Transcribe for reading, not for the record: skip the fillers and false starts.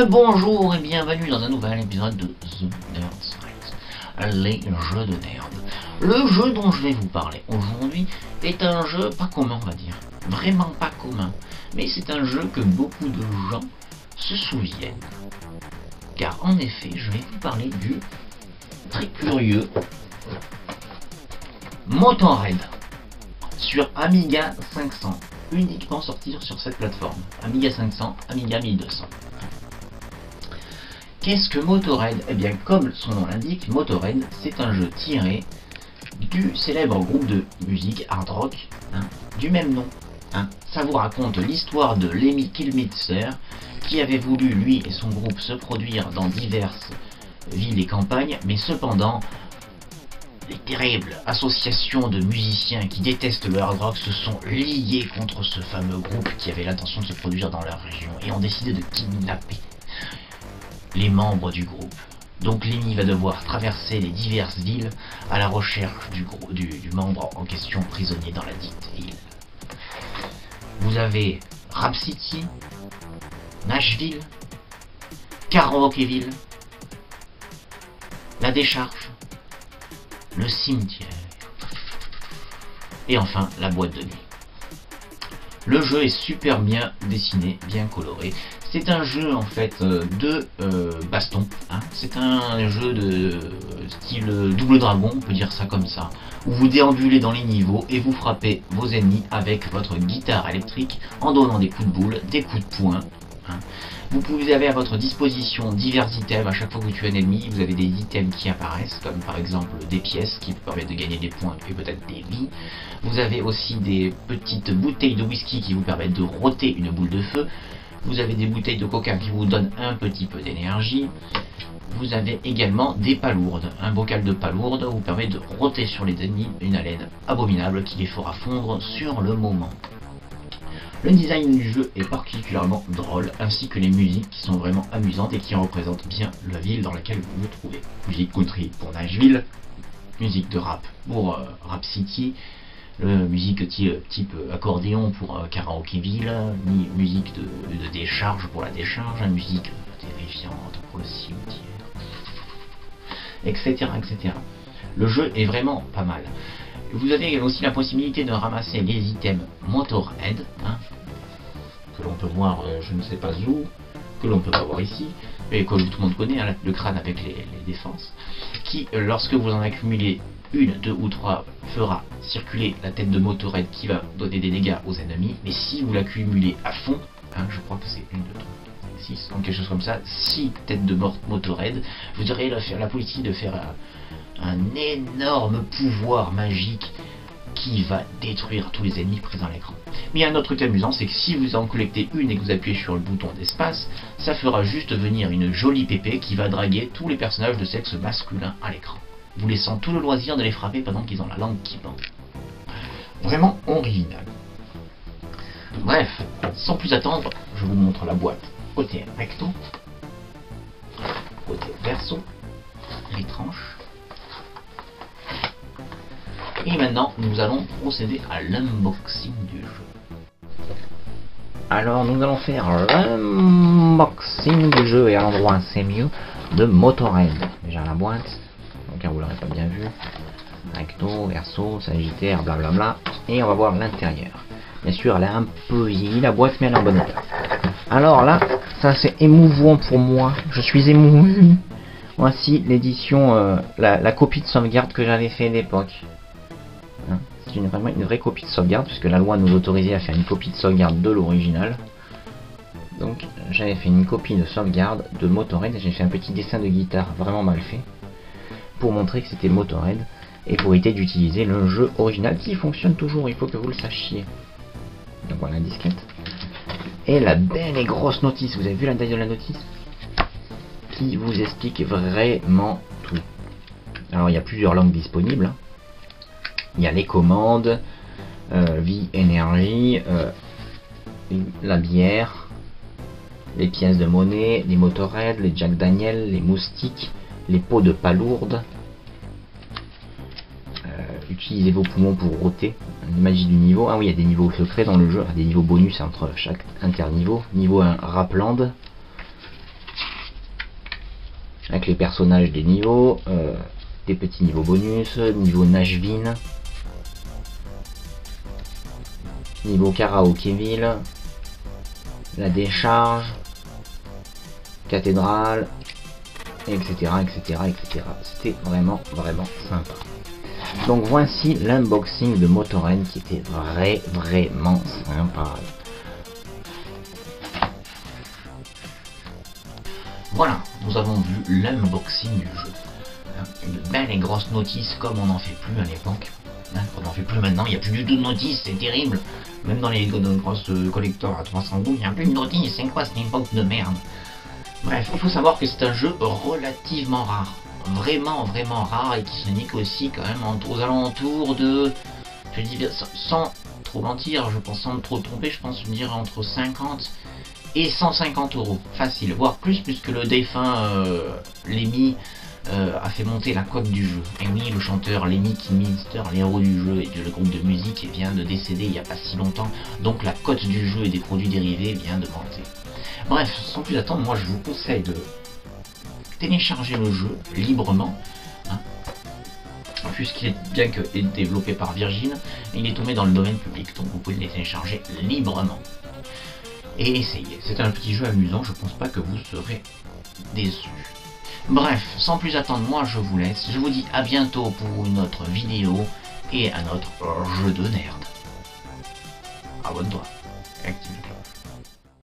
Bonjour et bienvenue dans un nouvel épisode de The Nerd Threads, les jeux de nerd. Le jeu dont je vais vous parler aujourd'hui est un jeu pas commun, on va dire. Vraiment pas commun. Mais c'est un jeu que beaucoup de gens se souviennent. Car en effet, je vais vous parler du très curieux Motorhead sur Amiga 500. Uniquement sortir sur cette plateforme. Amiga 500, Amiga 1200. Qu'est-ce que Motorhead? Eh bien, comme son nom l'indique, Motorhead, c'est un jeu tiré du célèbre groupe de musique hard rock, du même nom. Ça vous raconte l'histoire de Lemmy Kilmister, qui avait voulu, lui et son groupe, se produire dans diverses villes et campagnes, mais cependant, les terribles associations de musiciens qui détestent le hard rock se sont liés contre ce fameux groupe qui avait l'intention de se produire dans leur région et ont décidé de kidnapper les membres du groupe. Donc Lemmy va devoir traverser les diverses villes à la recherche du membre en question prisonnier dans la dite ville. Vous avez Rap City, Nashville, Karaokeville, La Décharge, le cimetière, et enfin la boîte de nuit. Le jeu est super bien dessiné, bien coloré. C'est un jeu en fait de baston. C'est un jeu de style Double Dragon, on peut dire ça comme ça, où vous déambulez dans les niveaux et vous frappez vos ennemis avec votre guitare électrique en donnant des coups de boule, des coups de poing. Vous avez à votre disposition divers items. À chaque fois que vous tuez un ennemi, vous avez des items qui apparaissent, comme par exemple des pièces qui vous permettent de gagner des points et peut-être des vies. Vous avez aussi des petites bouteilles de whisky qui vous permettent de roter une boule de feu. Vous avez des bouteilles de coca qui vous donnent un petit peu d'énergie. Vous avez également des palourdes. Un bocal de palourdes vous permet de roter sur les ennemis une haleine abominable qui les fera fondre sur le moment. Le design du jeu est particulièrement drôle, ainsi que les musiques qui sont vraiment amusantes et qui représentent bien la ville dans laquelle vous vous trouvez. Musique country pour Nashville, musique de rap pour Rap City, musique type accordéon pour Karaokeville, musique de décharge pour la décharge, musique terrifiante pour le cimetière, etc., etc. Le jeu est vraiment pas mal. Vous avez aussi la possibilité de ramasser les items Motorhead, que l'on peut voir, je ne sais pas où, que l'on peut pas voir ici, mais que tout le monde connaît, le crâne avec les défenses, qui, lorsque vous en accumulez une, deux ou trois, fera circuler la tête de Motorhead qui va donner des dégâts aux ennemis, mais si vous l'accumulez à fond, je crois que c'est 1, 2, 3, 6, donc quelque chose comme ça, 6 têtes de Motorhead, vous aurez la possibilité de faire un énorme pouvoir magique qui va détruire tous les ennemis présents à l'écran. Mais il y a un autre truc amusant, c'est que si vous en collectez une et que vous appuyez sur le bouton d'espace, ça fera juste venir une jolie pépée qui va draguer tous les personnages de sexe masculin à l'écran, vous laissant tout le loisir de les frapper pendant qu'ils ont la langue qui pend. Vraiment original. Bref, sans plus attendre, je vous montre la boîte côté recto, côté verso, les tranches. Et maintenant, nous allons procéder à l'unboxing du jeu. Alors, nous allons faire l'unboxing du jeu, et à l'endroit c'est mieux, de Motorhead. Déjà la boîte, donc vous l'aurez pas bien vu. Recto, verso, sagittaire, blablabla. Et on va voir l'intérieur. Bien sûr, elle est un peu vieillie la boîte, mais elle est en bon état. Alors là, ça c'est émouvant pour moi. Je suis ému. Voici l'édition, la copie de sauvegarde que j'avais fait à l'époque. C'est vraiment une vraie copie de sauvegarde, puisque la loi nous autorisait à faire une copie de sauvegarde de l'original. Donc j'avais fait une copie de sauvegarde de Motorhead et j'ai fait un petit dessin de guitare vraiment mal fait pour montrer que c'était Motorhead et pour éviter d'utiliser le jeu original qui fonctionne toujours, il faut que vous le sachiez. Donc voilà la disquette. Et la belle et grosse notice, vous avez vu la taille de la notice qui vous explique vraiment tout. Alors il y a plusieurs langues disponibles. Il y a les commandes, vie, énergie, la bière, les pièces de monnaie, les Motorhead, les Jack Daniel, les moustiques, les pots de palourde, Utilisez vos poumons pour roter. La magie du niveau. Ah oui, il y a des niveaux secrets dans le jeu, des niveaux bonus entre chaque interniveau. Niveau 1, Rapland. Avec les personnages des niveaux. Des petits niveaux bonus. Niveau Nashville. Niveau Karaokeville. La décharge. Cathédrale. Etc. etc. etc. C'était vraiment sympa. Donc voici l'unboxing de Motoren qui était vraiment sympa. Voilà, nous avons vu l'unboxing du jeu. Une belle et grosse notice comme on n'en fait plus à l'époque. On n'en fait plus maintenant, il n'y a plus du tout de notice, c'est terrible. Même dans les grosses collectors à 300 €, il n'y a plus de notice, c'est quoi cette époque de merde. Bref, il faut savoir que c'est un jeu relativement rare. Vraiment rare et qui se négocie quand même aux alentours de, je dis sans trop mentir, je pense, sans trop tromper, je pense me dire entre 50 et 150 €, facile, voire plus, puisque le défunt Lemmy a fait monter la cote du jeu. Et oui, le chanteur Lemmy Kilmister, l'héros du jeu et le groupe de musique, vient de décéder il n'y a pas si longtemps, donc la cote du jeu et des produits dérivés vient de monter. Bref, sans plus attendre, moi je vous conseille de télécharger le jeu librement, hein, puisqu'il est bien que est développé par Virgin, et il est tombé dans le domaine public, donc vous pouvez le télécharger librement. Et essayez, c'est un petit jeu amusant, je pense pas que vous serez déçus. Bref, sans plus attendre, moi je vous laisse, je vous dis à bientôt pour une autre vidéo et un autre jeu de nerd. Abonne-toi.